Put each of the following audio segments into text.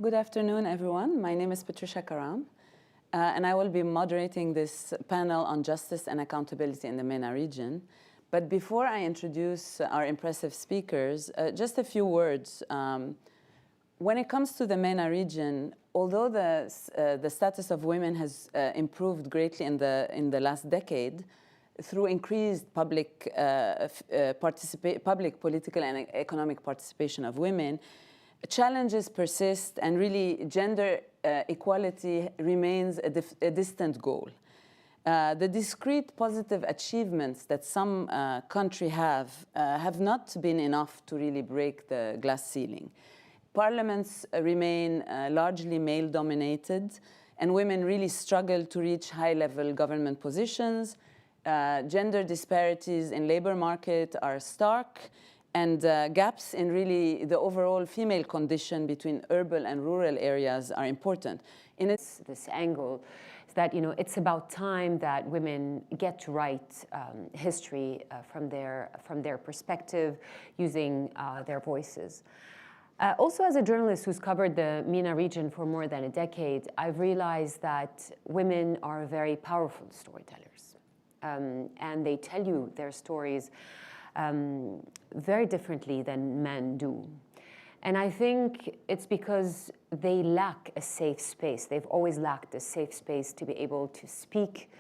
Good afternoon, everyone. My name is Patricia Karam, and I will be moderating this panel on justice and accountability in the MENA region. But before I introduce our impressive speakers, just a few words. When it comes to the MENA region, although the status of women has improved greatly in the last decade through increased public political and economic participation of women, challenges persist, and really gender equality remains a distant goal. The discrete positive achievements that some countries have not been enough to really break the glass ceiling. Parliaments remain largely male-dominated, and women really struggle to reach high-level government positions. Gender disparities in labor market are stark, and gaps in really the overall female condition between urban and rural areas are important. In this angle is that it's about time that women get to write history from their perspective, using their voices. Also, as a journalist who's covered the MENA region for more than a decade, I've realized that women are very powerful storytellers, and they tell you their stories very differently than men do. And I think it's because they lack a safe space. They've always lacked a safe space to be able to speak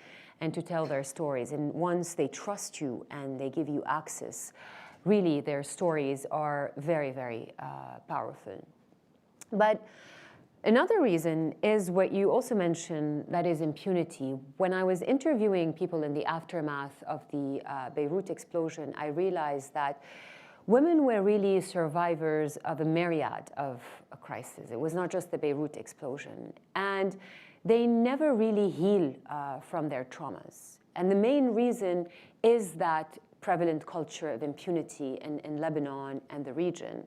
and to tell their stories. And once they trust you and they give you access, really their stories are very, very powerful. But another reason is what you also mentioned, that is impunity. When I was interviewing people in the aftermath of the Beirut explosion, I realized that women were really survivors of a myriad of crises. It was not just the Beirut explosion. And they never really heal from their traumas. And the main reason is that prevalent culture of impunity in Lebanon and the region.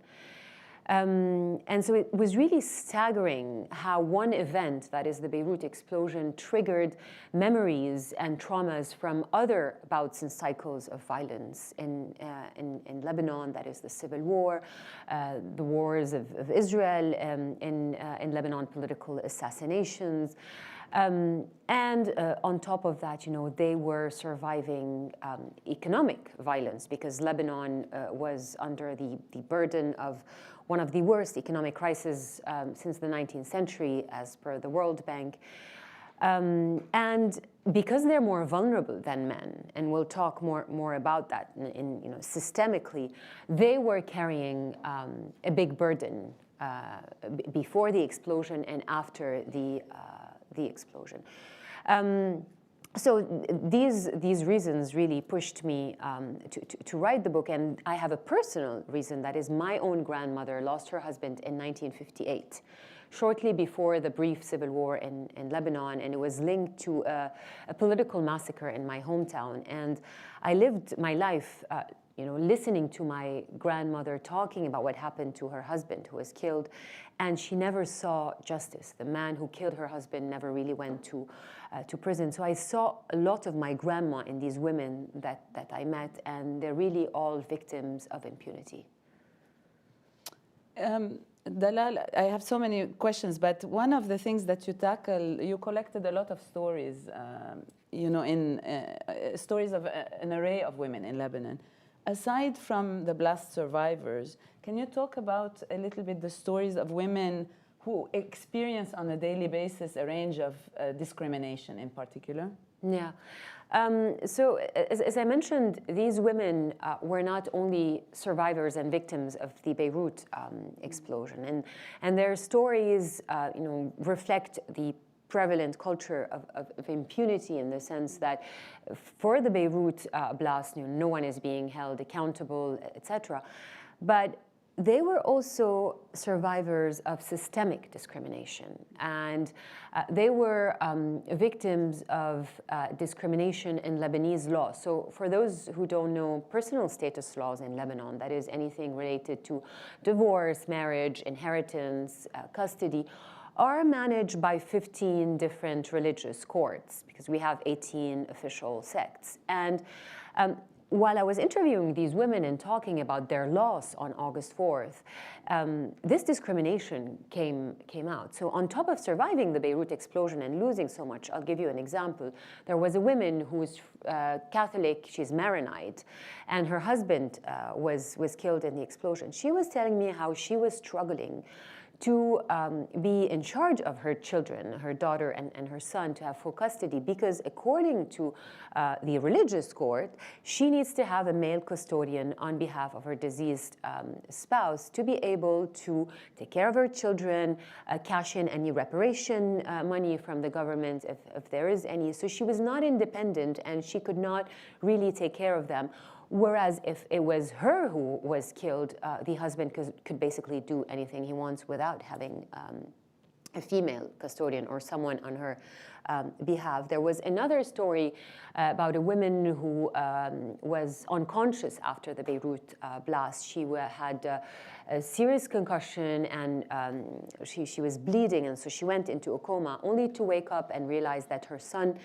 And so it was really staggering how one event, that is the Beirut explosion, triggered memories and traumas from other bouts and cycles of violence in Lebanon, that is the civil war, the wars of Israel, in Lebanon, political assassinations. And on top of that, they were surviving economic violence, because Lebanon was under the burden of one of the worst economic crises since the 19th century, as per the World Bank. And because they're more vulnerable than men, and we'll talk more about that systemically, they were carrying a big burden before the explosion and after the explosion. So these reasons really pushed me to write the book. And I have a personal reason, that is my own grandmother lost her husband in 1958, shortly before the brief civil war in Lebanon, and it was linked to a political massacre in my hometown. And I lived my life listening to my grandmother talking about what happened to her husband, who was killed, and she never saw justice. The man who killed her husband never really went to prison. So I saw a lot of my grandma in these women that I met, and they're really all victims of impunity. Dalal, I have so many questions, but one of the things that you tackle, you collected a lot of stories, in stories of an array of women in Lebanon. Aside from the blast survivors, can you talk about a little bit the stories of women who experience on a daily basis a range of discrimination in particular? Yeah. So as I mentioned, these women were not only survivors and victims of the Beirut explosion, and their stories reflect the prevalent culture of impunity, in the sense that for the Beirut blast, no one is being held accountable, etc. But they were also survivors of systemic discrimination, and they were victims of discrimination in Lebanese law. So for those who don't know personal status laws in Lebanon, that is anything related to divorce, marriage, inheritance, custody, are managed by 15 different religious courts, because we have 18 official sects. And while I was interviewing these women and talking about their loss on August 4th, this discrimination came out. So on top of surviving the Beirut explosion and losing so much, I'll give you an example. There was a woman who's Catholic, she's Maronite, and her husband was killed in the explosion. She was telling me how she was struggling to be in charge of her children, her daughter and her son, to have full custody, because according to the religious court, she needs to have a male custodian on behalf of her deceased spouse to be able to take care of her children, cash in any reparation money from the government if there is any. So she was not independent and she could not really take care of them. Whereas if it was her who was killed, the husband could basically do anything he wants without having a female custodian or someone on her behalf. There was another story about a woman who was unconscious after the Beirut blast. She had a serious concussion and she was bleeding, and so she went into a coma, only to wake up and realize that her son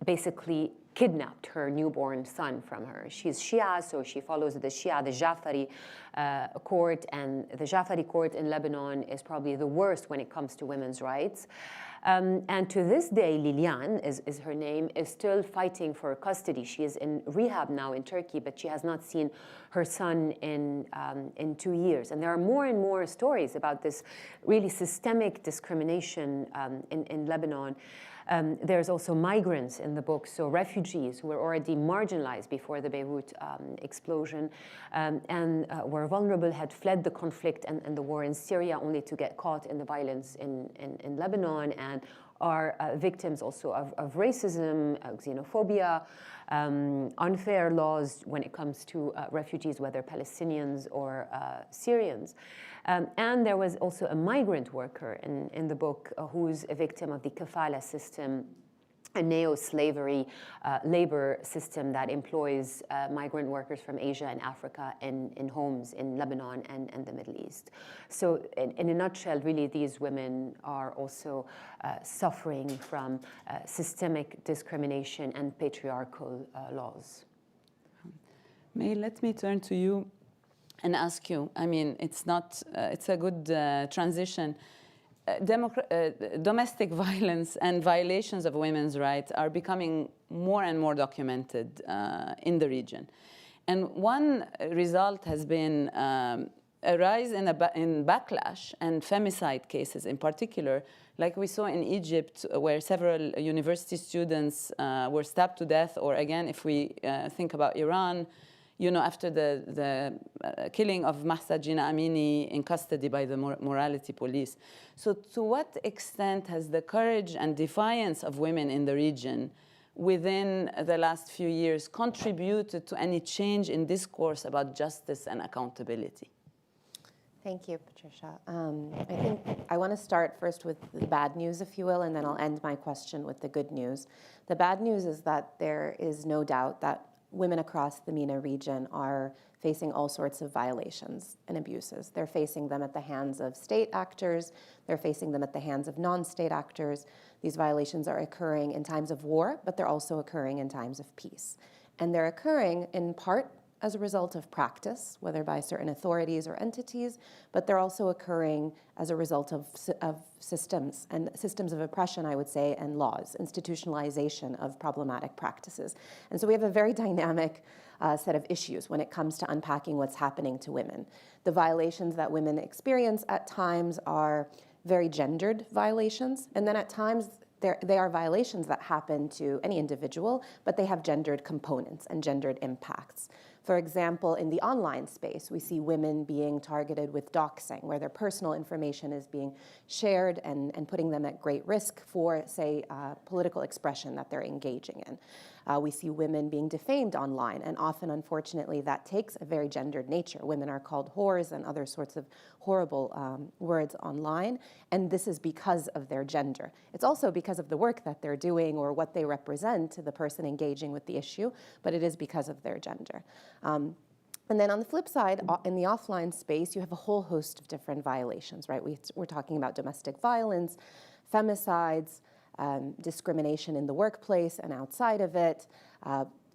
basically kidnapped her newborn son from her. She's Shia, so she follows the Shia, the Jafari court, and the Jafari court in Lebanon is probably the worst when it comes to women's rights. And to this day, Lilian is her name, is still fighting for custody. She is in rehab now in Turkey, but she has not seen her son in 2 years. And there are more and more stories about this really systemic discrimination in Lebanon. There's also migrants in the book, so refugees who were already marginalized before the Beirut explosion and were vulnerable, had fled the conflict and the war in Syria only to get caught in the violence in Lebanon, and are victims also of racism, xenophobia, unfair laws when it comes to refugees, whether Palestinians or Syrians. And there was also a migrant worker in the book who's a victim of the kafala system, a neo-slavery labor system that employs migrant workers from Asia and Africa in homes in Lebanon and the Middle East. So in a nutshell, really, these women are also suffering from systemic discrimination and patriarchal laws. May, let me turn to you and ask you, I mean, it's a good transition. Domestic violence and violations of women's rights are becoming more and more documented in the region. And one result has been a rise in backlash and femicide cases in particular, like we saw in Egypt, where several university students were stabbed to death, or again, if we think about Iran, you know, after the killing of Mahsa Jina Amini in custody by the morality police. So to what extent has the courage and defiance of women in the region within the last few years contributed to any change in discourse about justice and accountability? Thank you, Patricia. I think I want to start first with the bad news, if you will, and then I'll end my question with the good news. The bad news is that there is no doubt that women across the MENA region are facing all sorts of violations and abuses. They're facing them at the hands of state actors. They're facing them at the hands of non-state actors. These violations are occurring in times of war, but they're also occurring in times of peace. And they're occurring in part as a result of practice, whether by certain authorities or entities, but they're also occurring as a result of systems, and systems of oppression, I would say, and laws, institutionalization of problematic practices. And so we have a very dynamic set of issues when it comes to unpacking what's happening to women. The violations that women experience at times are very gendered violations, and then at times they are violations that happen to any individual, but they have gendered components and gendered impacts. For example, in the online space, we see women being targeted with doxing, where their personal information is being shared and putting them at great risk for, say, political expression that they're engaging in. We see women being defamed online, and often, unfortunately, that takes a very gendered nature. Women are called whores and other sorts of horrible words online, and this is because of their gender. It's also because of the work that they're doing or what they represent to the person engaging with the issue, but it is because of their gender. And then on the flip side, in the offline space, you have a whole host of different violations, right? We're talking about domestic violence, femicides, discrimination in the workplace and outside of it,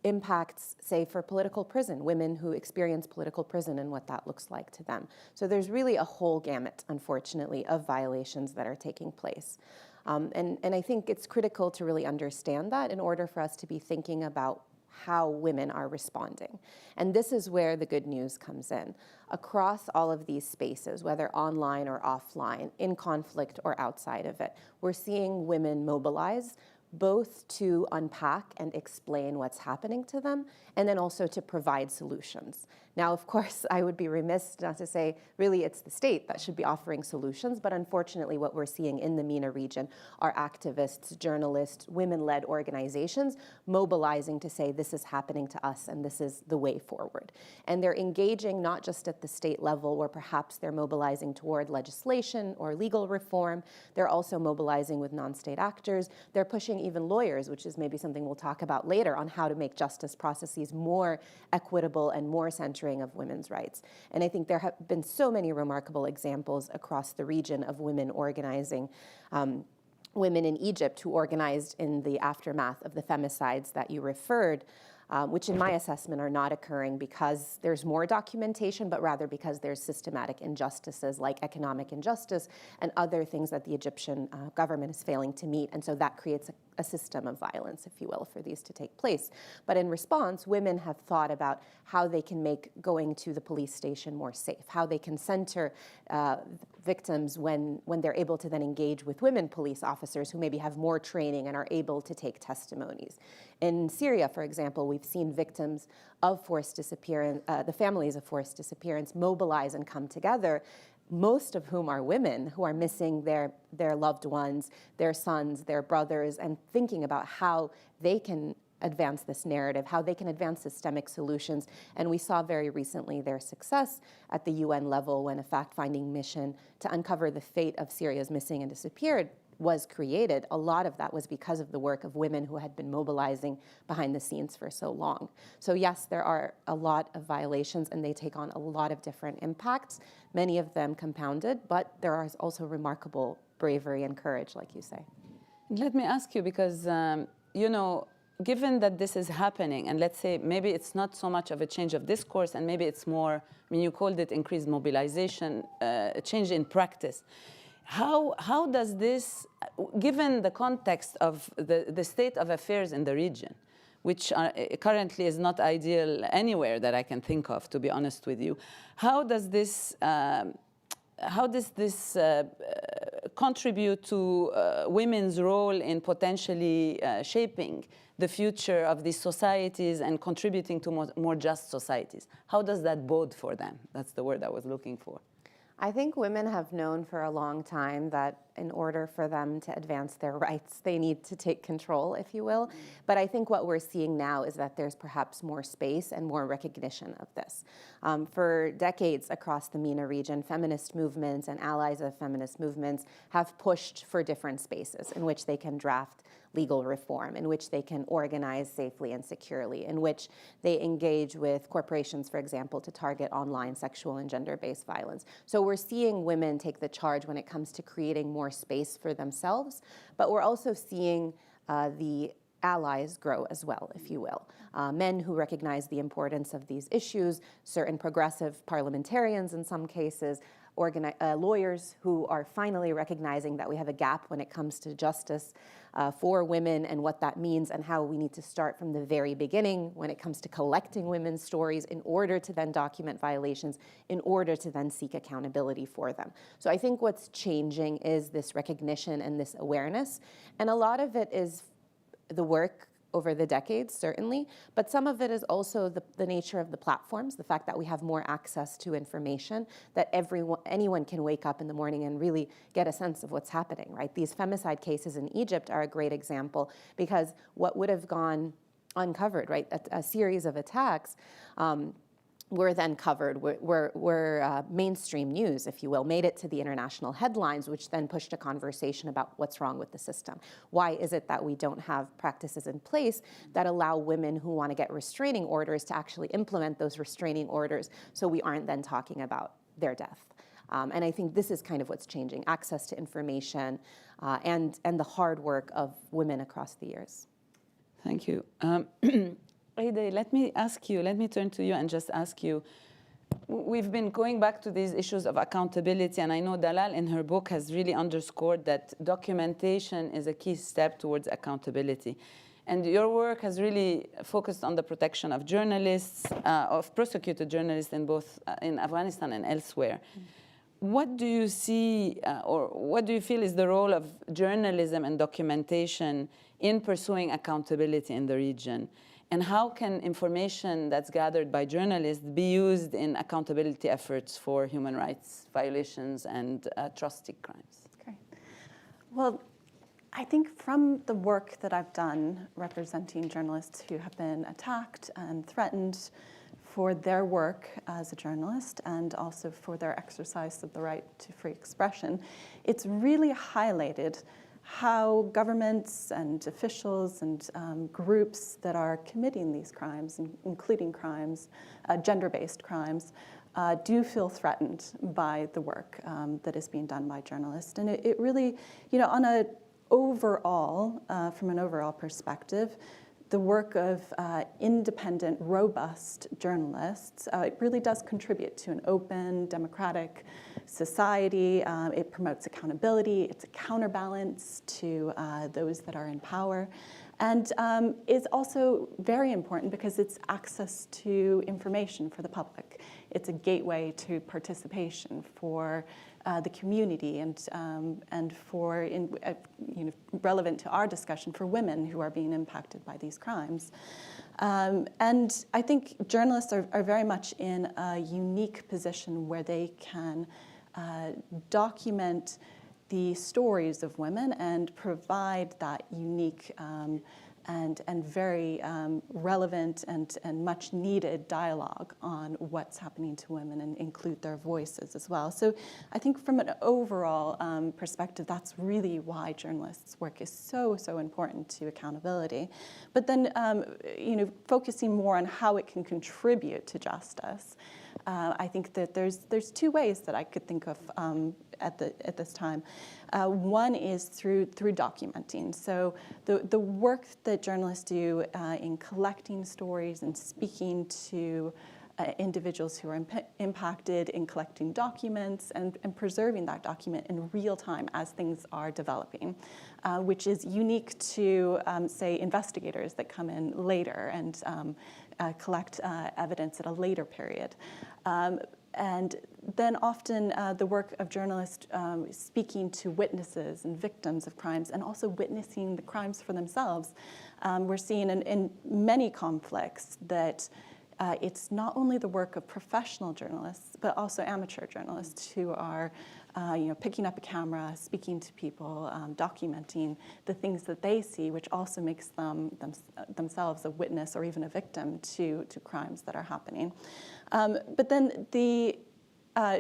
impacts, say, for political prison, women who experience political prison and what that looks like to them. So there's really a whole gamut, unfortunately, of violations that are taking place. And I think it's critical to really understand that in order for us to be thinking about how women are responding. And this is where the good news comes in. Across all of these spaces, whether online or offline, in conflict or outside of it, we're seeing women mobilize, both to unpack and explain what's happening to them, and then also to provide solutions. Now, of course, I would be remiss not to say, really, it's the state that should be offering solutions, but unfortunately, what we're seeing in the MENA region are activists, journalists, women-led organizations mobilizing to say, this is happening to us, and this is the way forward. And they're engaging not just at the state level, where perhaps they're mobilizing toward legislation or legal reform, they're also mobilizing with non-state actors, they're pushing even lawyers, which is maybe something we'll talk about later, on how to make justice processes more equitable and more centering of women's rights. And I think there have been so many remarkable examples across the region of women organizing. Women in Egypt who organized in the aftermath of the femicides that you referred, which in my assessment are not occurring because there's more documentation, but rather because there's systematic injustices like economic injustice and other things that the Egyptian government is failing to meet. And so that creates a system of violence, if you will, for these to take place. But in response, women have thought about how they can make going to the police station more safe, how they can center victims when they're able to then engage with women police officers who maybe have more training and are able to take testimonies. In Syria, for example, we've seen victims of forced disappearance, the families of forced disappearance, mobilize and come together, most of whom are women who are missing their loved ones, their sons, their brothers, and thinking about how they can advance this narrative, how they can advance systemic solutions. And we saw very recently their success at the UN level when a fact-finding mission to uncover the fate of Syria's missing and disappeared was created. A lot of that was because of the work of women who had been mobilizing behind the scenes for so long. So yes, there are a lot of violations and they take on a lot of different impacts, many of them compounded, but there is also remarkable bravery and courage, like you say. Let me ask you, because, you know, given that this is happening, and let's say maybe it's not so much of a change of discourse, and maybe it's more, I mean, you called it increased mobilization, a change in practice. How does this, given the context of the state of affairs in the region, which currently is not ideal anywhere that I can think of, to be honest with you, how does this contribute to women's role in potentially shaping the future of these societies and contributing to more just societies? How does that bode for them? That's the word I was looking for. I think women have known for a long time that in order for them to advance their rights, they need to take control, if you will. But I think what we're seeing now is that there's perhaps more space and more recognition of this. For decades across the MENA region, feminist movements and allies of feminist movements have pushed for different spaces in which they can draft legal reform, in which they can organize safely and securely, in which they engage with corporations, for example, to target online sexual and gender-based violence. So we're seeing women take the charge when it comes to creating more space for themselves, but we're also seeing the allies grow as well, if you will. Men who recognize the importance of these issues, certain progressive parliamentarians in some cases, lawyers who are finally recognizing that we have a gap when it comes to justice for women and what that means and how we need to start from the very beginning when it comes to collecting women's stories in order to then document violations, in order to then seek accountability for them. So I think what's changing is this recognition and this awareness, and a lot of it is the work over the decades, certainly, but some of it is also the nature of the platforms, the fact that we have more access to information, that anyone can wake up in the morning and really get a sense of what's happening, right? These femicide cases in Egypt are a great example because what would have gone uncovered, right, a series of attacks, were then covered, were mainstream news, if you will, made it to the international headlines, which then pushed a conversation about what's wrong with the system. Why is it that we don't have practices in place that allow women who want to get restraining orders to actually implement those restraining orders so we aren't then talking about their death? And I think this is kind of what's changing, access to information and the hard work of women across the years. Thank you. Aida, let me turn to you and just ask you, we've been going back to these issues of accountability, and I know Dalal in her book has really underscored that documentation is a key step towards accountability. And your work has really focused on the protection of journalists, of prosecuted journalists in both in Afghanistan and elsewhere. What do you see, or what do you feel is the role of journalism and documentation in pursuing accountability in the region? And how can information that's gathered by journalists be used in accountability efforts for human rights violations and atrocity crimes? Okay. Well, I think from the work that I've done representing journalists who have been attacked and threatened for their work as a journalist and also for their exercise of the right to free expression, it's really highlighted how governments and officials and groups that are committing these crimes, including crimes, gender-based crimes, do feel threatened by the work that is being done by journalists. And it really, on a overall, from an overall perspective, the work of independent, robust journalists, it really does contribute to an open, democratic society. It promotes accountability. It's a counterbalance to those that are in power. And is also very important because it's access to information for the public. It's a gateway to participation for the community and for relevant to our discussion for women who are being impacted by these crimes. And I think journalists are very much in a unique position where they can document the stories of women and provide that unique and very relevant and much needed dialogue on what's happening to women and include their voices as well. So I think from an overall perspective, that's really why journalists' work is so important to accountability. But then, focusing more on how it can contribute to justice. I think that there's two ways that I could think of at this time. One is through documenting. So the work that journalists do in collecting stories and speaking to individuals who are impacted, in collecting documents and preserving that document in real time as things are developing, which is unique to, say, investigators that come in later and collect evidence at a later period. And then often the work of journalists speaking to witnesses and victims of crimes and also witnessing the crimes for themselves. We're seeing in many conflicts that it's not only the work of professional journalists, but also amateur journalists who are picking up a camera, speaking to people, documenting the things that they see, which also makes themselves a witness or even a victim to crimes that are happening. But then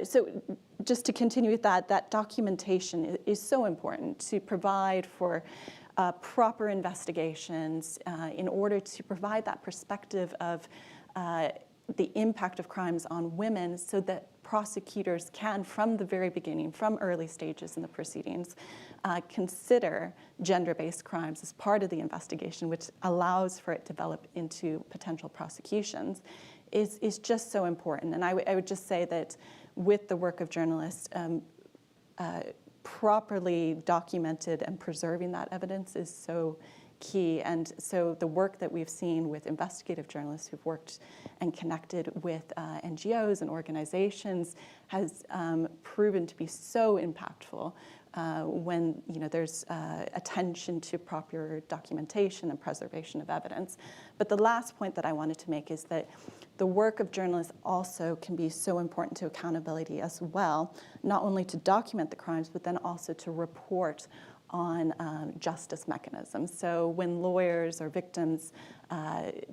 so just to continue with that documentation is so important to provide for proper investigations in order to provide that perspective of the impact of crimes on women so that prosecutors can, from the very beginning, from early stages in the proceedings, consider gender-based crimes as part of the investigation, which allows for it to develop into potential prosecutions, is just so important. And I would just say that with the work of journalists, properly documented and preserving that evidence is so key. And so the work that we've seen with investigative journalists who've worked and connected with NGOs and organizations has proven to be so impactful when there's attention to proper documentation and preservation of evidence. But the last point that I wanted to make is that the work of journalists also can be so important to accountability as well, not only to document the crimes, but then also to report on justice mechanisms. So when lawyers or victims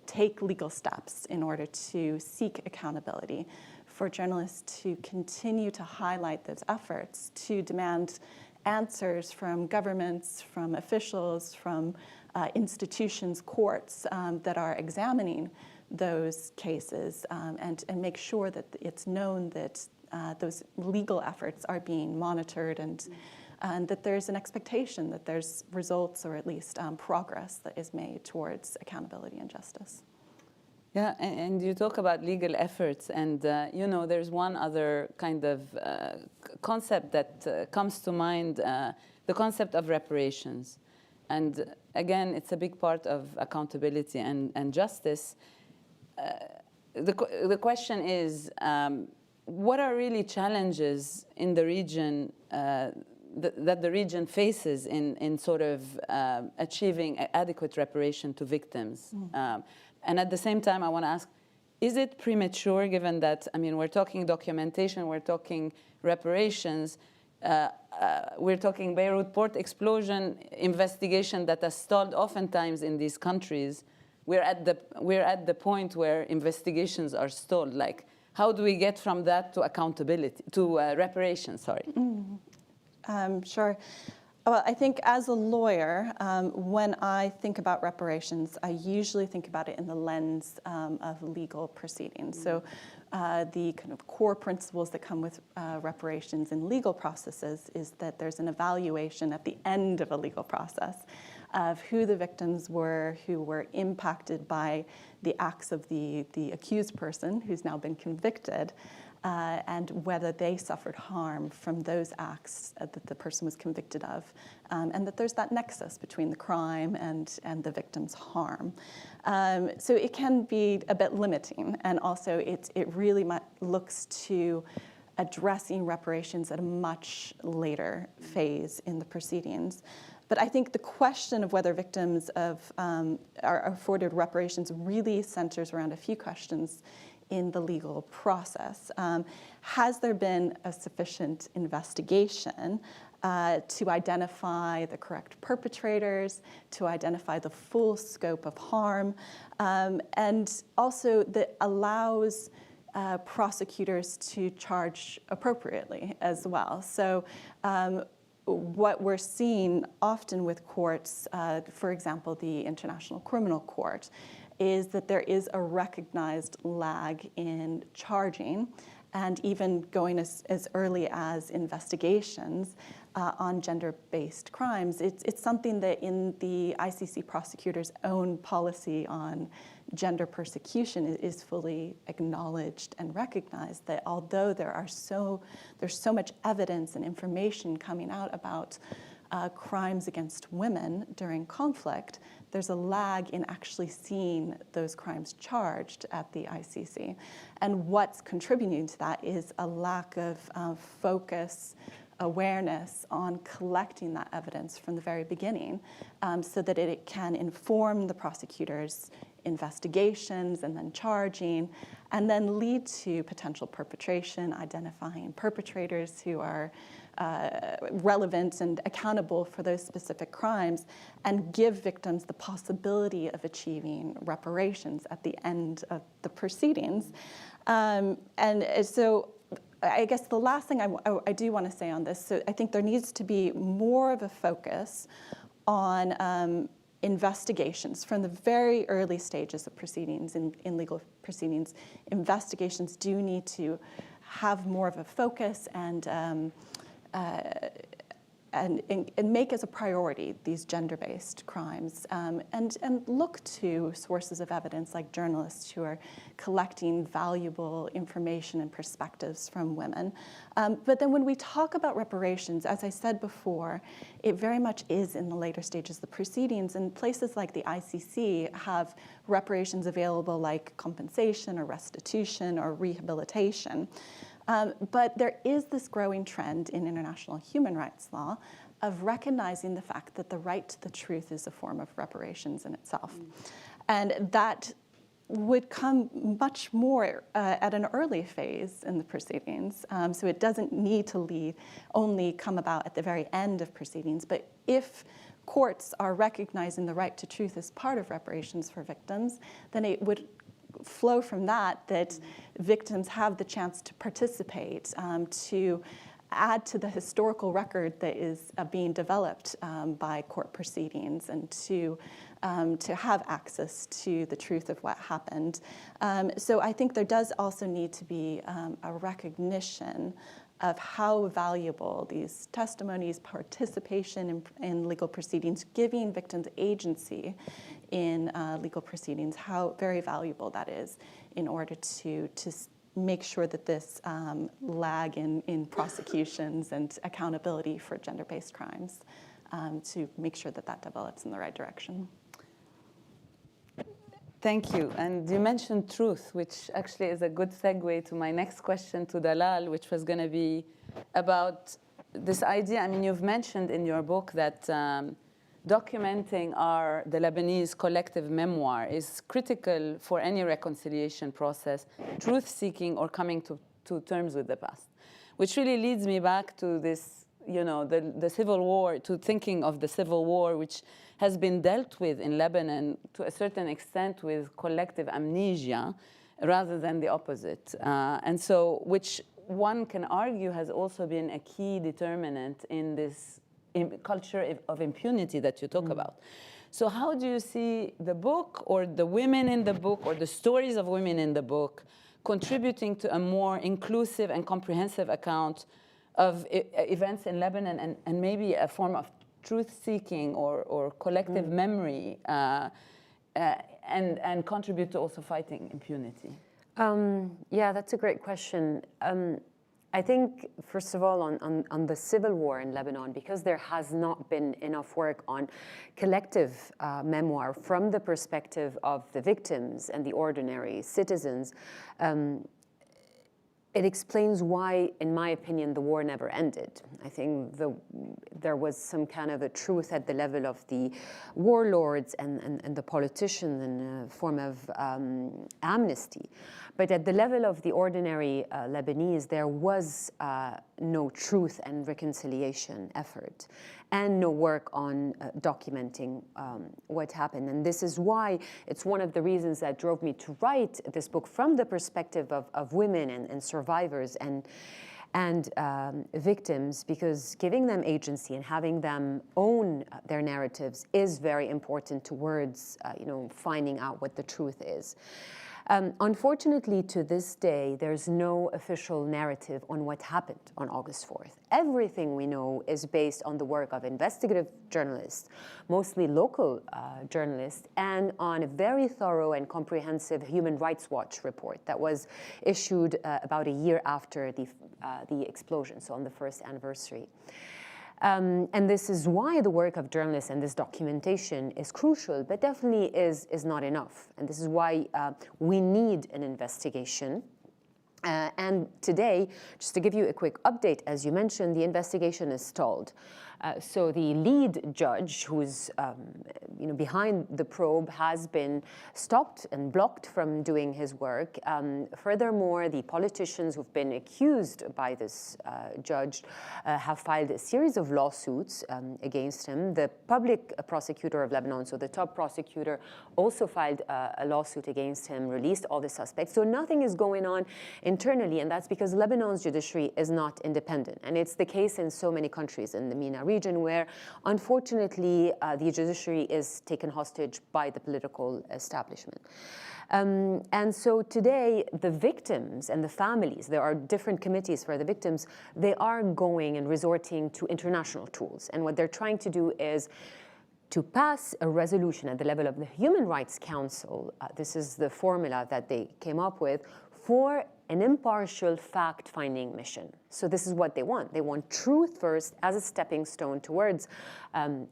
take legal steps in order to seek accountability, for journalists to continue to highlight those efforts, to demand answers from governments, from officials, from institutions, courts that are examining those cases and make sure that it's known that those legal efforts are being monitored and that there's an expectation that there's results or at least progress that is made towards accountability and justice. Yeah, and you talk about legal efforts, and you know, there's one other kind of concept that comes to mind, the concept of reparations. And again, it's a big part of accountability and justice. The question is, what are really challenges in the region that the region faces in sort of achieving adequate reparation to victims? And at the same time, I want to ask, is it premature, given that, I mean, we're talking documentation, we're talking reparations, we're talking Beirut port explosion investigation that has stalled oftentimes in these countries. We're at the point where investigations are stalled. Like, how do we get from that to accountability, to reparations, sorry? Sure. Well, I think as a lawyer, when I think about reparations, I usually think about it in the lens of legal proceedings. So the kind of core principles that come with reparations in legal processes is that there's an evaluation at the end of a legal process of who the victims were, who were impacted by the acts of the accused person who's now been convicted, and whether they suffered harm from those acts that the person was convicted of, and that there's that nexus between the crime and the victim's harm. So it can be a bit limiting, and also it really looks to addressing reparations at a much later phase in the proceedings. But I think the question of whether victims are afforded reparations really centers around a few questions in the legal process. Has there been a sufficient investigation to identify the correct perpetrators, to identify the full scope of harm, and also that allows prosecutors to charge appropriately as well? So what we're seeing often with courts, for example, the International Criminal Court, is that there is a recognized lag in charging and even going as early as investigations on gender-based crimes. It's something that in the ICC prosecutor's own policy on gender persecution is fully acknowledged and recognized, that although there's so much evidence and information coming out about crimes against women during conflict, there's a lag in actually seeing those crimes charged at the ICC. And what's contributing to that is a lack of focus, awareness on collecting that evidence from the very beginning, so that it can inform the prosecutor's investigations and then charging, and then lead to potential perpetration, identifying perpetrators who are relevant and accountable for those specific crimes, and give victims the possibility of achieving reparations at the end of the proceedings. And so I guess the last thing I do want to say on this, so I think there needs to be more of a focus on investigations from the very early stages of proceedings in legal proceedings. Investigations do need to have more of a focus and make as a priority these gender-based crimes, and look to sources of evidence like journalists who are collecting valuable information and perspectives from women. But then when we talk about reparations, as I said before, it very much is in the later stages of the proceedings, and places like the ICC have reparations available like compensation or restitution or rehabilitation. But there is this growing trend in international human rights law of recognizing the fact that the right to the truth is a form of reparations in itself. And that would come much more at an early phase in the proceedings. So it doesn't need to only come about at the very end of proceedings. But if courts are recognizing the right to truth as part of reparations for victims, then it would flow from that victims have the chance to participate, to add to the historical record that is being developed by court proceedings, and to have access to the truth of what happened. So I think there does also need to be a recognition of how valuable these testimonies, participation in legal proceedings, giving victims agency in legal proceedings, how very valuable that is in order to make sure that this lag in prosecutions and accountability for gender-based crimes, to make sure that that develops in the right direction. Thank you. And you mentioned truth, which actually is a good segue to my next question to Dalal, which was going to be about this idea. I mean, you've mentioned in your book that documenting the Lebanese collective memoir is critical for any reconciliation process, truth-seeking, or coming to terms with the past, which really leads me back to this, the Civil War, to thinking of the Civil War, which has been dealt with in Lebanon to a certain extent with collective amnesia rather than the opposite. And so, which one can argue has also been a key determinant in this culture of impunity that you talk about. So how do you see the book, or the women in the book, or the stories of women in the book contributing to a more inclusive and comprehensive account of events in Lebanon, and maybe a form of truth-seeking or collective memory, and contribute to also fighting impunity? Yeah, that's a great question. I think, first of all, on the civil war in Lebanon, because there has not been enough work on collective memoir from the perspective of the victims and the ordinary citizens, it explains why, in my opinion, the war never ended. I think there was some kind of a truth at the level of the warlords and the politicians in a form of amnesty. But at the level of the ordinary Lebanese, there was no truth and reconciliation effort, and no work on documenting what happened. And this is why it's one of the reasons that drove me to write this book from the perspective of women and survivors and victims, because giving them agency and having them own their narratives is very important towards finding out what the truth is. Unfortunately, to this day, there's no official narrative on what happened on August 4th. Everything we know is based on the work of investigative journalists, mostly local journalists, and on a very thorough and comprehensive Human Rights Watch report that was issued about a year after the explosion, so on the first anniversary. And this is why the work of journalists and this documentation is crucial, but definitely is not enough. And this is why we need an investigation. And today, just to give you a quick update, as you mentioned, the investigation is stalled. So the lead judge, who's behind the probe, has been stopped and blocked from doing his work. Furthermore, the politicians who've been accused by this judge have filed a series of lawsuits against him. The public prosecutor of Lebanon, so the top prosecutor, also filed a lawsuit against him, released all the suspects. So nothing is going on internally, and that's because Lebanon's judiciary is not independent. And it's the case in so many countries in the MENA region, where unfortunately the judiciary is taken hostage by the political establishment. And so today, the victims and the families, there are different committees for the victims, they are going and resorting to international tools. And what they're trying to do is to pass a resolution at the level of the Human Rights Council. This is the formula that they came up with for an impartial fact-finding mission. So this is what they want. They want truth first as a stepping stone towards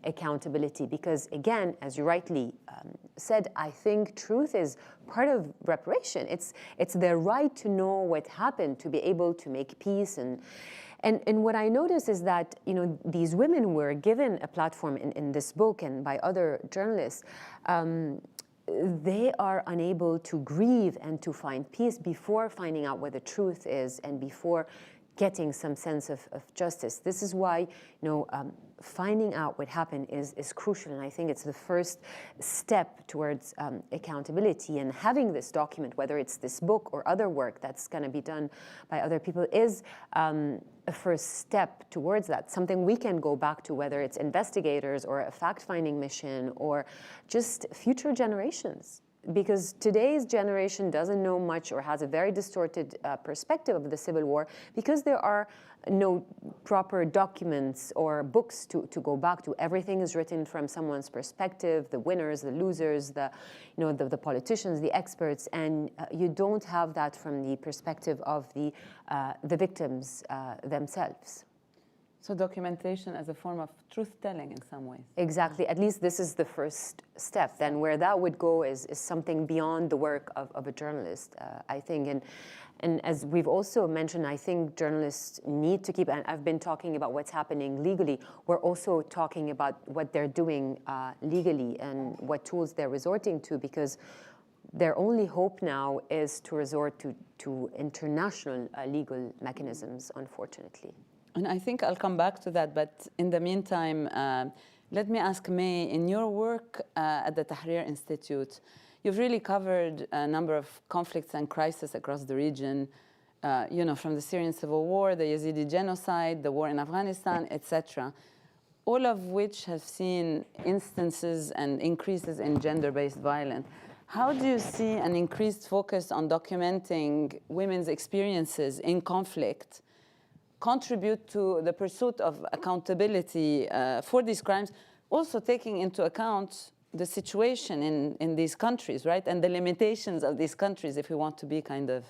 accountability. Because again, as you rightly said, I think truth is part of reparation. It's their right to know what happened, to be able to make peace. And what I notice is that these women were given a platform in this book and by other journalists. They are unable to grieve and to find peace before finding out what the truth is and before getting some sense of justice. This is why finding out what happened is crucial, and I think it's the first step towards accountability. And having this document, whether it's this book or other work that's going to be done by other people, is a first step towards that, something we can go back to, whether it's investigators or a fact-finding mission or just future generations. because today's generation doesn't know much or has a very distorted perspective of the Civil War, because there are no proper documents or books to go back to. Everything is written from someone's perspective, the winners, the losers, the politicians, the experts, and you don't have that from the perspective of the victims themselves. So documentation as a form of truth-telling in some ways. Exactly. At least this is the first step. Then where that would go is something beyond the work of a journalist, I think. And as we've also mentioned, I think journalists need to keep, and I've been talking about what's happening legally, we're also talking about what they're doing legally and what tools they're resorting to, because their only hope now is to resort to international legal mechanisms, unfortunately. And I think I'll come back to that, but in the meantime, let me ask May, in your work at the Tahrir Institute, you've really covered a number of conflicts and crises across the region, from the Syrian civil war, the Yazidi genocide, the war in Afghanistan, etc., all of which have seen instances and increases in gender-based violence. How do you see an increased focus on documenting women's experiences in conflict contribute to the pursuit of accountability for these crimes, also taking into account the situation in these countries, right? And the limitations of these countries, if we want to be kind of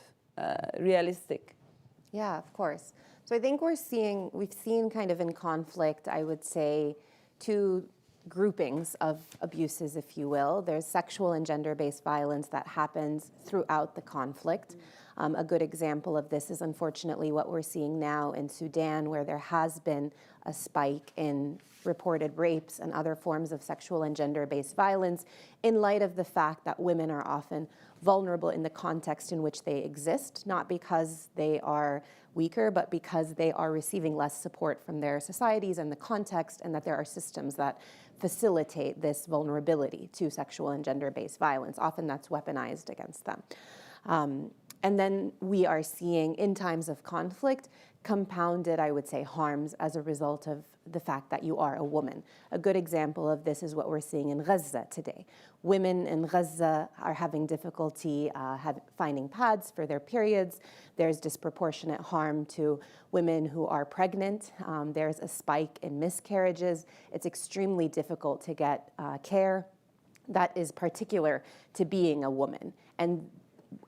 realistic. Yeah, of course. So I think we've seen kind of in conflict, I would say, two groupings of abuses, if you will. There's sexual and gender-based violence that happens throughout the conflict. A good example of this is unfortunately what we're seeing now in Sudan, where there has been a spike in reported rapes and other forms of sexual and gender-based violence, in light of the fact that women are often vulnerable in the context in which they exist, not because they are weaker, but because they are receiving less support from their societies and the context, and that there are systems that facilitate this vulnerability to sexual and gender-based violence. Often that's weaponized against them. And then we are seeing, in times of conflict, compounded, I would say, harms as a result of the fact that you are a woman. A good example of this is what we're seeing in Gaza today. Women in Gaza are having difficulty finding pads for their periods. There's disproportionate harm to women who are pregnant. There's a spike in miscarriages. It's extremely difficult to get care that is particular to being a woman. And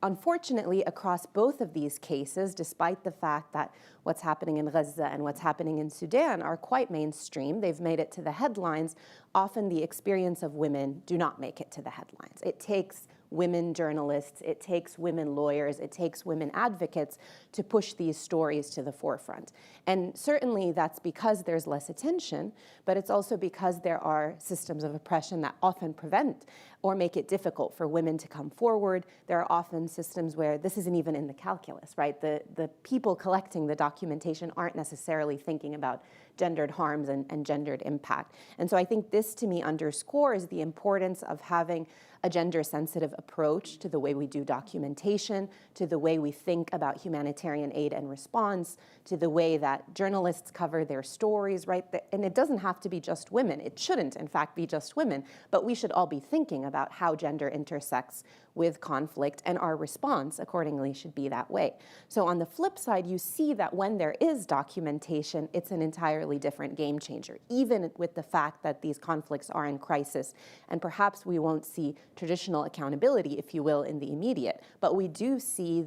unfortunately, across both of these cases, despite the fact that what's happening in Gaza and what's happening in Sudan are quite mainstream, they've made it to the headlines, often the experience of women do not make it to the headlines. It takes women journalists, it takes women lawyers, it takes women advocates to push these stories to the forefront. And certainly that's because there's less attention, but it's also because there are systems of oppression that often prevent or make it difficult for women to come forward. There are often systems where this isn't even in the calculus, right? The people collecting the documentation aren't necessarily thinking about gendered harms and gendered impact. And so I think this, to me, underscores the importance of having a gender-sensitive approach to the way we do documentation, to the way we think about humanitarian aid and response, to the way that journalists cover their stories, right? And it doesn't have to be just women. It shouldn't, in fact, be just women. But we should all be thinking about how gender intersects with conflict, and our response accordingly should be that way. So on the flip side, you see that when there is documentation, it's an entirely different game changer, even with the fact that these conflicts are in crisis. And perhaps we won't see traditional accountability, if you will, in the immediate, but we do see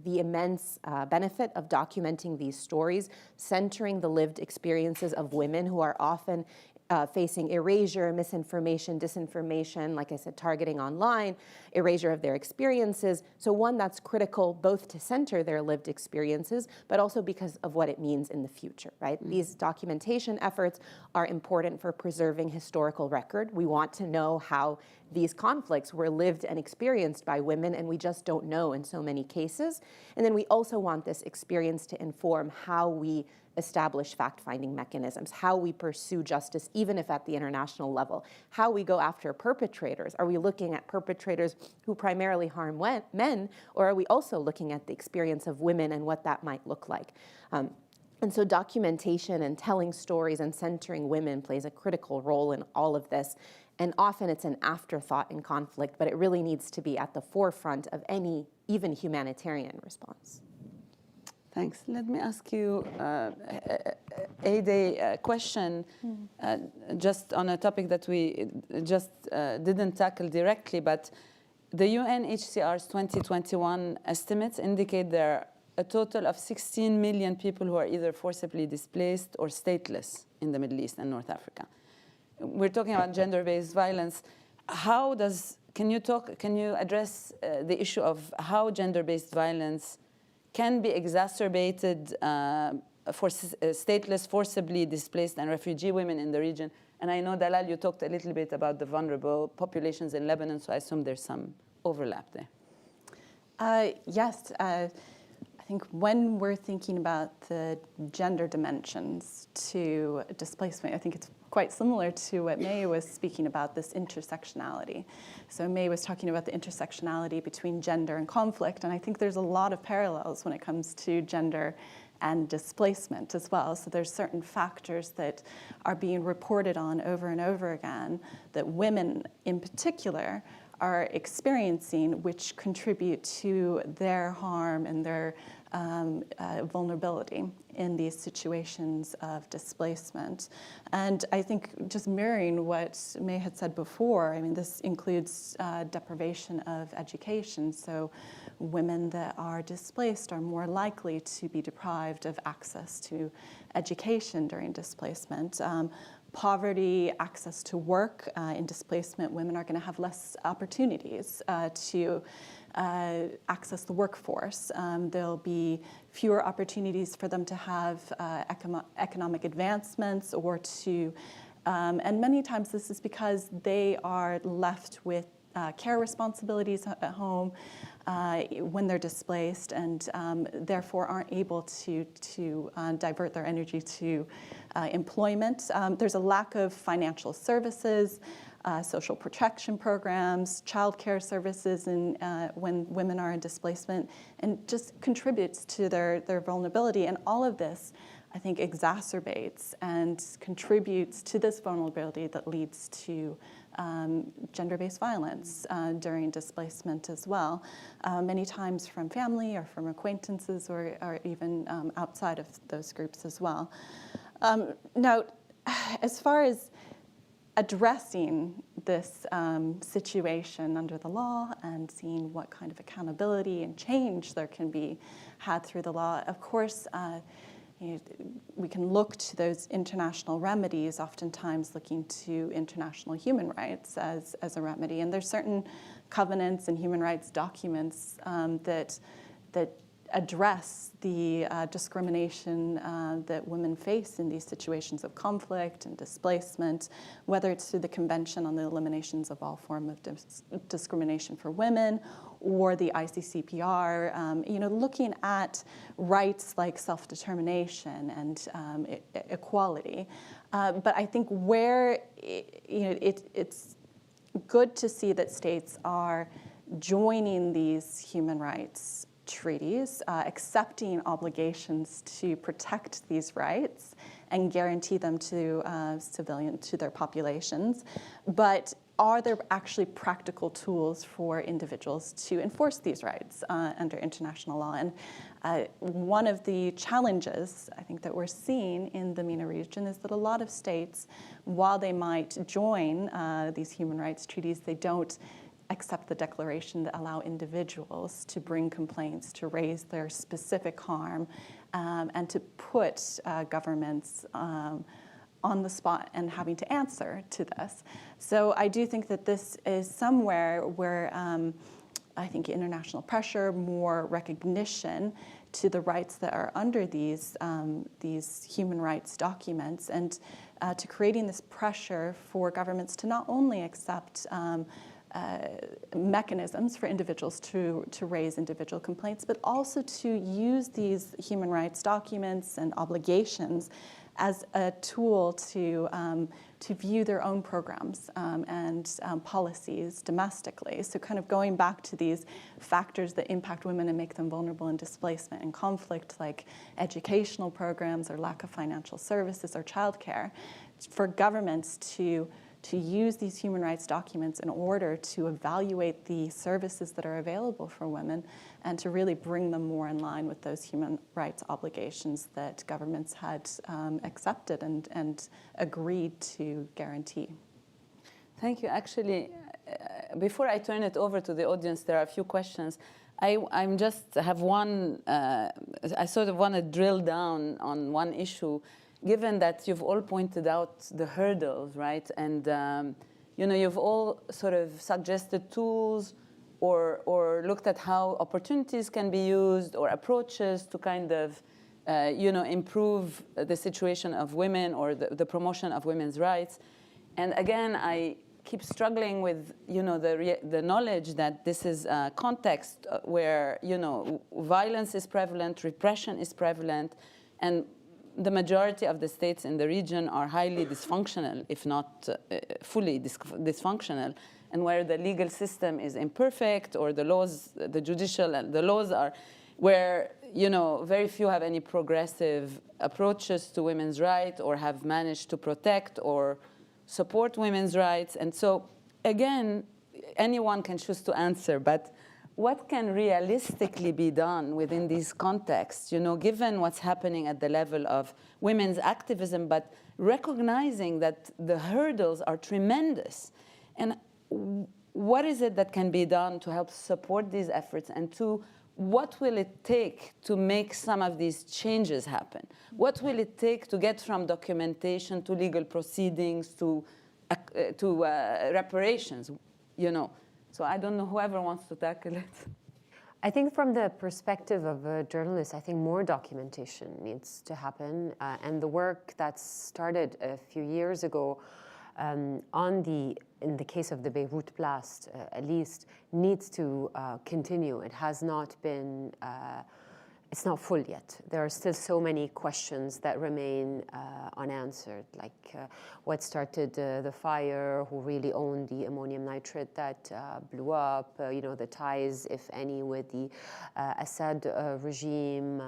the immense benefit of documenting these stories, centering the lived experiences of women who are often facing erasure, misinformation, disinformation, like I said, targeting online, erasure of their experiences. So one, that's critical both to center their lived experiences, but also because of what it means in the future, right? These documentation efforts are important for preserving historical record. We want to know how these conflicts were lived and experienced by women, and we just don't know in so many cases. And then we also want this experience to inform how we establish fact-finding mechanisms, how we pursue justice, even if at the international level, how we go after perpetrators. Are we looking at perpetrators who primarily harm men, or are we also looking at the experience of women and what that might look like? And so documentation and telling stories and centering women plays a critical role in all of this. And often it's an afterthought in conflict, but it really needs to be at the forefront of any, even humanitarian response. Thanks. Let me ask you a question just on a topic that we just didn't tackle directly, but the UNHCR's 2021 estimates indicate there are a total of 16 million people who are either forcibly displaced or stateless in the Middle East and North Africa. We're talking about gender-based violence. Can you address the issue of how gender-based violence can be exacerbated for stateless, forcibly displaced, and refugee women in the region? And I know, Dalal, you talked a little bit about the vulnerable populations in Lebanon, so I assume there's some overlap there. Yes. I think when we're thinking about the gender dimensions to displacement, I think it's quite similar to what May was speaking about, this intersectionality. So May was talking about the intersectionality between gender and conflict, and I think there's a lot of parallels when it comes to gender and displacement as well. So there's certain factors that are being reported on over and over again that women in particular are experiencing, which contribute to their harm and their vulnerability in these situations of displacement. And I think just mirroring what May had said before, I mean, this includes deprivation of education. So women that are displaced are more likely to be deprived of access to education during displacement. Poverty, access to work. In displacement, women are going to have less opportunities to access the workforce. There'll be fewer opportunities for them to have economic advancements or to, and many times this is because they are left with care responsibilities at home when they're displaced, and therefore aren't able to divert their energy to employment. There's a lack of financial services, social protection programs, childcare services when women are in displacement, and just contributes to their vulnerability. And all of this, I think, exacerbates and contributes to this vulnerability that leads to gender-based violence during displacement as well, many times from family or from acquaintances or even outside of those groups as well. Now, as far as addressing this situation under the law and seeing what kind of accountability and change there can be had through the law, of course, we can look to those international remedies, oftentimes looking to international human rights as a remedy. And there's certain covenants and human rights documents that address the discrimination that women face in these situations of conflict and displacement, whether it's through the Convention on the Eliminations of All Form of Discrimination for Women or the ICCPR, looking at rights like self-determination and equality. But I think where it's good to see that states are joining these human rights treaties, accepting obligations to protect these rights and guarantee them to their populations. But are there actually practical tools for individuals to enforce these rights under international law? And one of the challenges, I think, that we're seeing in the MENA region is that a lot of states, while they might join these human rights treaties, they don't accept the declaration that allow individuals to bring complaints, to raise their specific harm, and to put governments on the spot and having to answer to this. So I do think that this is somewhere where I think international pressure, more recognition to the rights that are under these human rights documents, and to creating this pressure for governments to not only accept mechanisms for individuals to raise individual complaints, but also to use these human rights documents and obligations as a tool to view their own programs and policies domestically. So kind of going back to these factors that impact women and make them vulnerable in displacement and conflict, like educational programs or lack of financial services or childcare, for governments to use these human rights documents in order to evaluate the services that are available for women and to really bring them more in line with those human rights obligations that governments had accepted and agreed to guarantee. Thank you. Actually, before I turn it over to the audience, there are a few questions. I'm just have one, I sort of want to drill down on one issue, given that you've all pointed out the hurdles, right? And you've all sort of suggested tools or looked at how opportunities can be used or approaches to kind of, improve the situation of women or the promotion of women's rights. And again, I keep struggling with, the knowledge that this is a context where, violence is prevalent, repression is prevalent, and the majority of the states in the region are highly dysfunctional, if not fully dysfunctional, and where the legal system is imperfect or the laws, the judicial, the laws are where, very few have any progressive approaches to women's rights or have managed to protect or support women's rights. And so, again, anyone can choose to answer, but what can realistically be done within these contexts, given what's happening at the level of women's activism, but recognizing that the hurdles are tremendous? And what is it that can be done to help support these efforts? And two, what will it take to make some of these changes happen? What will it take to get from documentation to legal proceedings to reparations, So I don't know, whoever wants to tackle it. I think from the perspective of a journalist, I think more documentation needs to happen. And the work that started a few years ago in the case of the Beirut blast, at least, needs to continue. It has not been, it's not full yet. There are still so many questions that remain unanswered, like what started the fire, who really owned the ammonium nitrate that blew up, the ties, if any, with the Assad regime,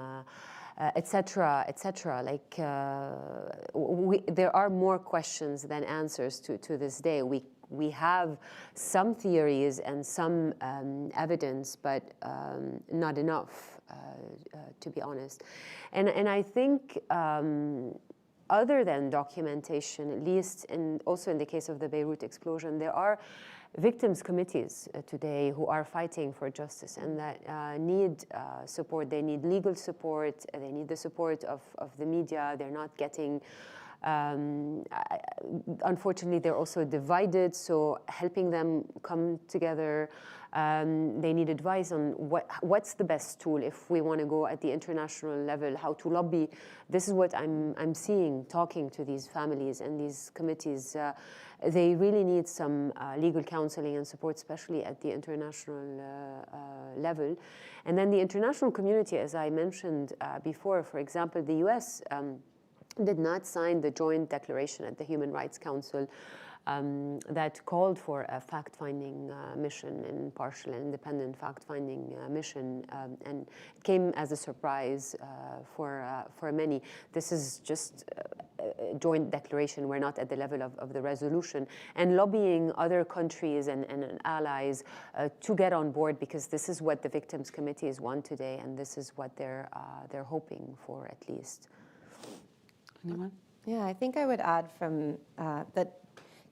et cetera, et cetera. Like, there are more questions than answers to this day. We have some theories and some evidence, but not enough. To be honest. And I think other than documentation, at least, and also in the case of the Beirut explosion, there are victims committees today who are fighting for justice and that need support. They need legal support. They need the support of the media. They're not getting unfortunately, they're also divided, so helping them come together. They need advice on what's the best tool if we want to go at the international level, how to lobby. This is what I'm seeing, talking to these families and these committees. They really need some legal counseling and support, especially at the international level. And then the international community, as I mentioned before, for example, the US did not sign the joint declaration at the Human Rights Council that called for a fact-finding mission, an impartial and independent fact-finding mission, and it came as a surprise for many. This is just a joint declaration. We're not at the level of the resolution, and lobbying other countries and allies to get on board, because this is what the victims committees want today, and this is what they're hoping for, at least. Anyone? Yeah, I think I would add from that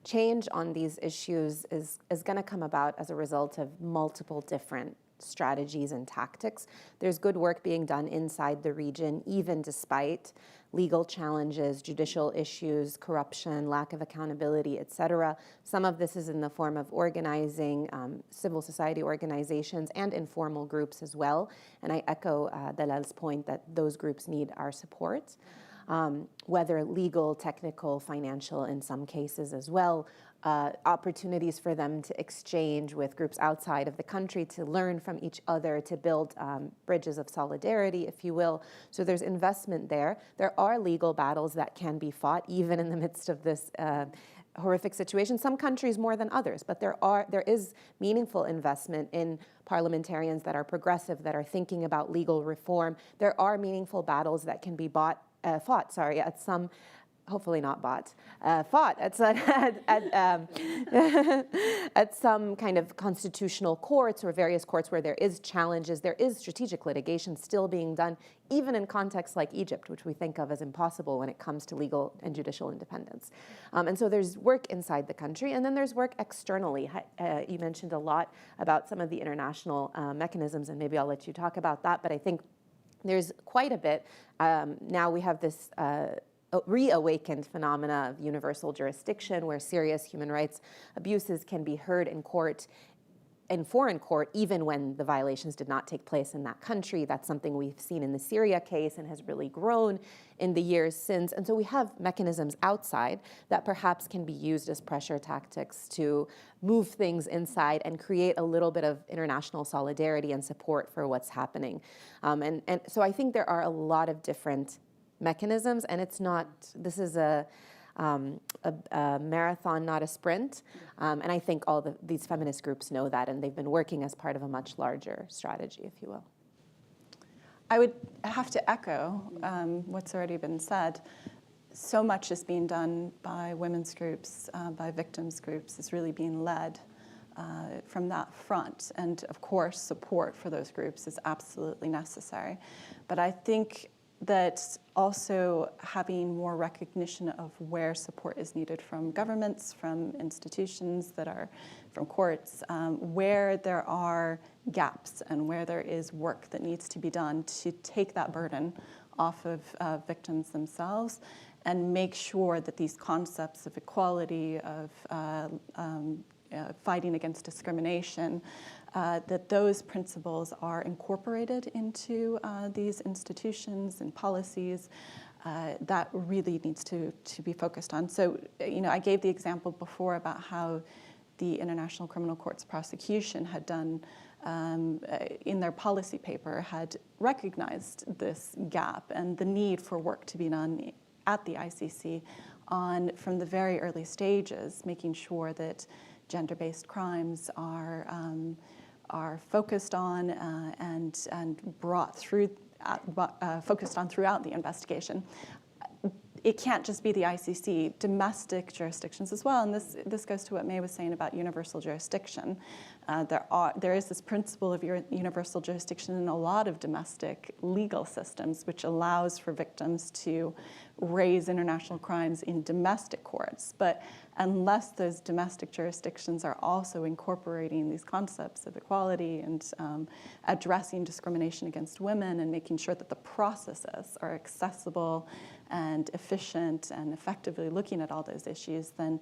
change on these issues is going to come about as a result of multiple different strategies and tactics. There's good work being done inside the region, even despite legal challenges, judicial issues, corruption, lack of accountability, et cetera. Some of this is in the form of organizing civil society organizations and informal groups as well. And I echo Dalal's point that those groups need our support. Whether legal, technical, financial in some cases as well, opportunities for them to exchange with groups outside of the country, to learn from each other, to build bridges of solidarity, if you will. So there's investment there. There are legal battles that can be fought, even in the midst of this horrific situation. Some countries more than others, but there is meaningful investment in parliamentarians that are progressive, that are thinking about legal reform. There are meaningful battles that can be fought at some, hopefully not fought at some kind of constitutional courts or various courts where there is challenges. There is strategic litigation still being done, even in contexts like Egypt, which we think of as impossible when it comes to legal and judicial independence. And so there's work inside the country, and then there's work externally. You mentioned a lot about some of the international mechanisms, and maybe I'll let you talk about that, but I think there's quite a bit. Now we have this reawakened phenomena of universal jurisdiction, where serious human rights abuses can be heard in court, in foreign court, even when the violations did not take place in that country. That's something we've seen in the Syria case and has really grown in the years since. And so we have mechanisms outside that perhaps can be used as pressure tactics to move things inside and create a little bit of international solidarity and support for what's happening. And so I think there are a lot of different mechanisms, and it's not, this is a marathon, not a sprint. And I think all these feminist groups know that, and they've been working as part of a much larger strategy, if you will. I would have to echo what's already been said. So much is being done by women's groups, by victims groups. It's really being led from that front. And of course, support for those groups is absolutely necessary. But I think that also having more recognition of where support is needed from governments, from institutions that are, from courts, where there are gaps and where there is work that needs to be done to take that burden off of victims themselves and make sure that these concepts of equality, of fighting against discrimination, that those principles are incorporated into these institutions and policies. That really needs to be focused on. So, I gave the example before about how the International Criminal Court's prosecution had done, in their policy paper, had recognized this gap and the need for work to be done at the ICC from the very early stages, making sure that gender-based crimes are focused on and brought through, focused on throughout the investigation. It can't just be the ICC, domestic jurisdictions as well. And this goes to what May was saying about universal jurisdiction. There is this principle of universal jurisdiction in a lot of domestic legal systems, which allows for victims to raise international crimes in domestic courts. But unless those domestic jurisdictions are also incorporating these concepts of equality and addressing discrimination against women and making sure that the processes are accessible and efficient and effectively looking at all those issues, then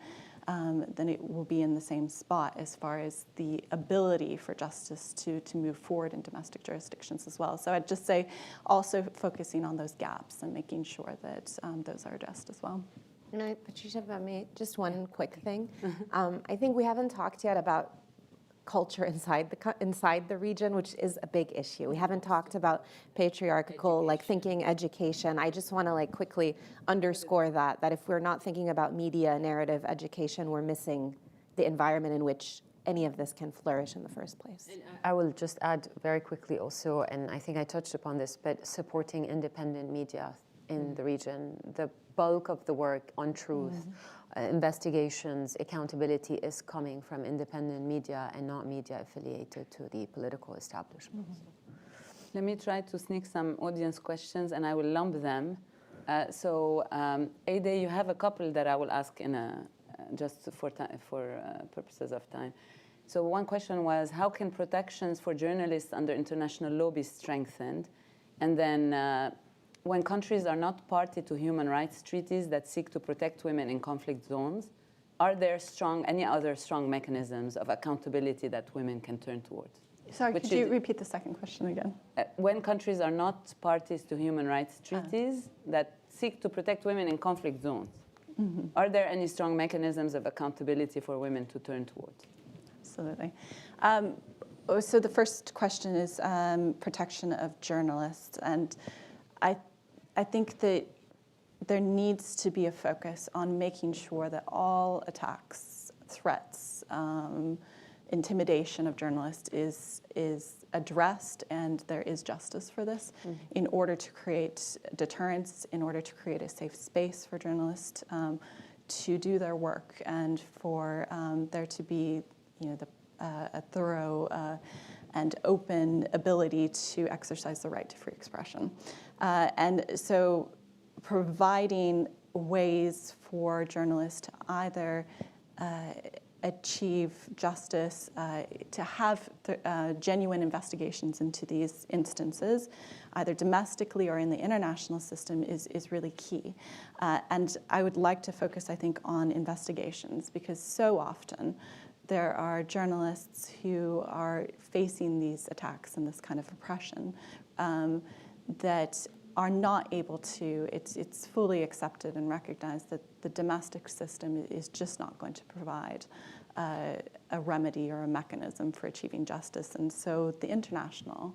it will be in the same spot as far as the ability for justice to move forward in domestic jurisdictions as well. So I'd just say also focusing on those gaps and making sure that those are addressed as well. Patricia, if I may, just one quick thing. I think we haven't talked yet about culture inside the region, which is a big issue. We haven't talked about patriarchal thinking, education. I just want to quickly underscore that if we're not thinking about media, narrative, education, we're missing the environment in which any of this can flourish in the first place. I will just add very quickly also, and I think I touched upon this, but supporting independent media in the region. The bulk of the work on truth, investigations, accountability is coming from independent media and not media affiliated to the political establishment. Let me try to sneak some audience questions, and I will lump them. Ade, you have a couple that I will ask in just for purposes of time. So one question was, how can protections for journalists under international law be strengthened? And then when countries are not party to human rights treaties that seek to protect women in conflict zones, are there any other strong mechanisms of accountability that women can turn towards? Sorry, could you repeat the second question again? When countries are not parties to human rights treaties that seek to protect women in conflict zones, Are there any strong mechanisms of accountability for women to turn towards? Absolutely. So the first question is protection of journalists. And I think that there needs to be a focus on making sure that all attacks, threats, intimidation of journalists is addressed and there is justice for this in order to create deterrence, in order to create a safe space for journalists to do their work and for there to be, a thorough and open ability to exercise the right to free expression. And so providing ways for journalists to either achieve justice, to have genuine investigations into these instances, either domestically or in the international system, is really key. And I would like to focus, I think, on investigations, because so often there are journalists who are facing these attacks and this kind of oppression that are not able to, it's fully accepted and recognized that the domestic system is just not going to provide a remedy or a mechanism for achieving justice. And so the international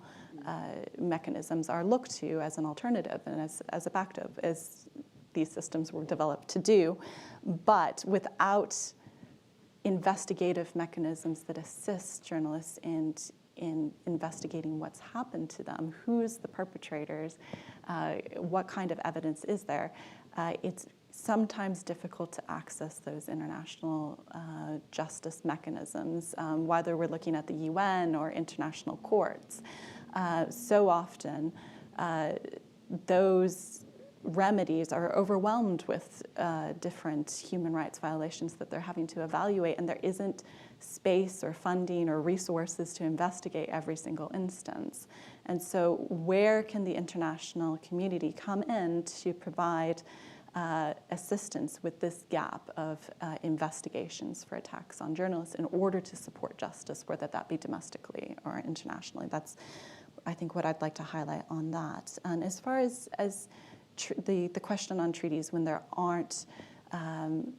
mechanisms are looked to as an alternative and as a backup, as these systems were developed to do, but without investigative mechanisms that assist journalists in investigating what's happened to them, who's the perpetrators, what kind of evidence is there. It's sometimes difficult to access those international justice mechanisms, whether we're looking at the UN or international courts. So often, those remedies are overwhelmed with different human rights violations that they're having to evaluate, and there isn't space or funding or resources to investigate every single instance. And so where can the international community come in to provide assistance with this gap of investigations for attacks on journalists in order to support justice, whether that be domestically or internationally? That's, I think, what I'd like to highlight on that. And as far as the question on treaties, when there aren't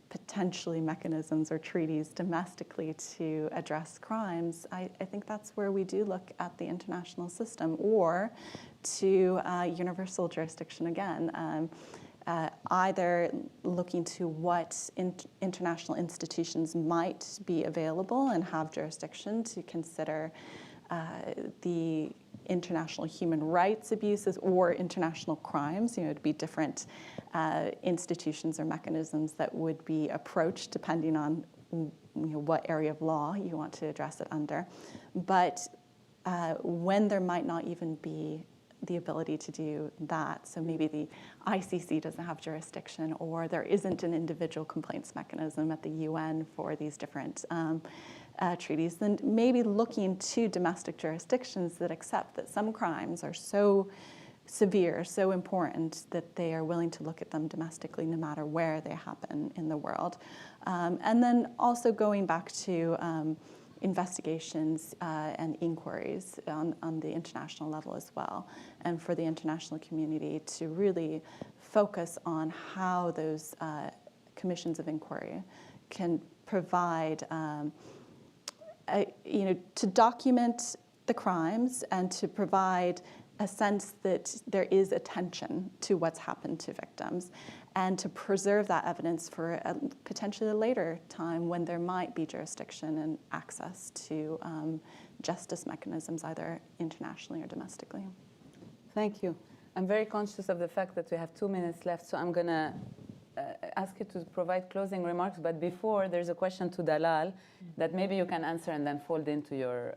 potentially mechanisms or treaties domestically to address crimes, I think that's where we do look at the international system or to universal jurisdiction again. Either looking to what international institutions might be available and have jurisdiction to consider the international human rights abuses or international crimes. It'd be different institutions or mechanisms that would be approached depending on what area of law you want to address it under. But when there might not even be the ability to do that, so maybe the ICC doesn't have jurisdiction, or there isn't an individual complaints mechanism at the UN for these different treaties, then maybe looking to domestic jurisdictions that accept that some crimes are so severe, so important, that they are willing to look at them domestically no matter where they happen in the world. And then also going back to investigations and inquiries on the international level as well, and for the international community to really focus on how those commissions of inquiry can provide to document the crimes and to provide a sense that there is attention to what's happened to victims, and to preserve that evidence for potentially a later time when there might be jurisdiction and access to justice mechanisms, either internationally or domestically. Thank you. I'm very conscious of the fact that we have 2 minutes left, so I'm going to ask you to provide closing remarks. But before, there's a question to Dalal that maybe you can answer and then fold into your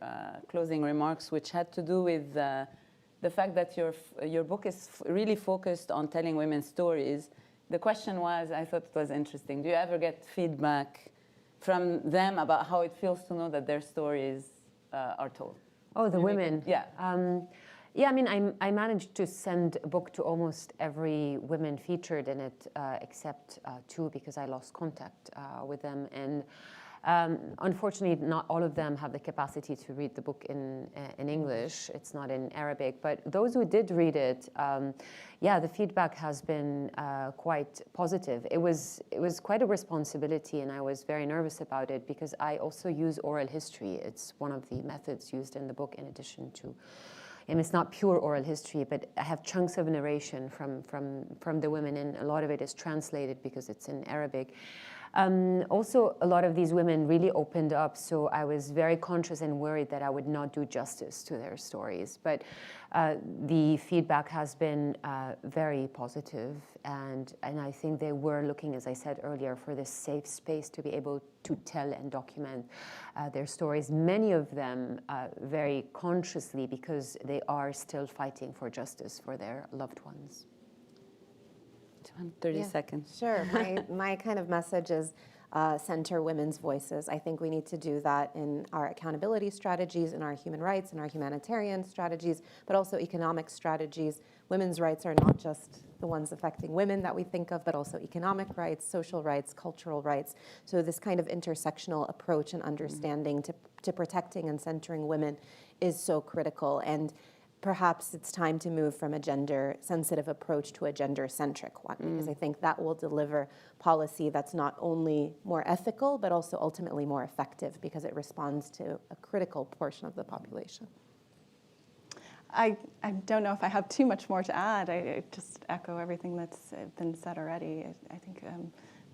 closing remarks, which had to do with the fact that your book is really focused on telling women's stories. The question was, I thought it was interesting, do you ever get feedback from them about how it feels to know that their stories are told? Oh, the women. Yeah. Yeah, I mean, I managed to send a book to almost every woman featured in it, except 2, because I lost contact with them. And Unfortunately, not all of them have the capacity to read the book in English. It's not in Arabic. But those who did read it, yeah, the feedback has been quite positive. It was quite a responsibility, and I was very nervous about it because I also use oral history. It's one of the methods used in the book in addition to, and it's not pure oral history, but I have chunks of narration from the women, and a lot of it is translated because it's in Arabic. Also, a lot of these women really opened up, so I was very conscious and worried that I would not do justice to their stories. But the feedback has been very positive, and I think they were looking, as I said earlier, for this safe space to be able to tell and document their stories, many of them very consciously because they are still fighting for justice for their loved ones. 30 seconds. Sure. My kind of message is center women's voices. I think we need to do that in our accountability strategies, in our human rights, in our humanitarian strategies, but also economic strategies. Women's rights are not just the ones affecting women that we think of, but also economic rights, social rights, cultural rights. So this kind of intersectional approach and understanding to protecting and centering women is so critical. And perhaps it's time to move from a gender-sensitive approach to a gender-centric one, because I think that will deliver policy that's not only more ethical, but also ultimately more effective, because it responds to a critical portion of the population. I don't know if I have too much more to add. I just echo everything that's been said already. I think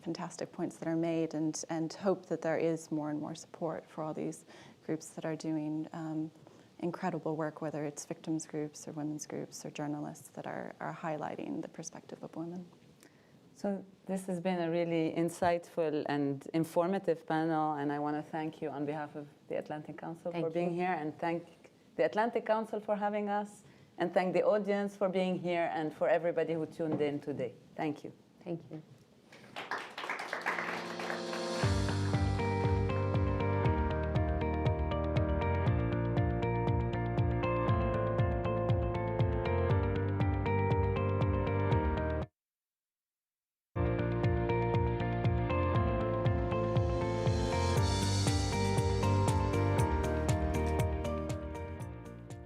fantastic points that are made, and hope that there is more and more support for all these groups that are doing incredible work, whether it's victims groups or women's groups or journalists that are highlighting the perspective of women. So this has been a really insightful and informative panel, and I want to thank you on behalf of the Atlantic Council for being here, and thank the Atlantic Council for having us, and thank the audience for being here, and for everybody who tuned in today. Thank you. Thank you.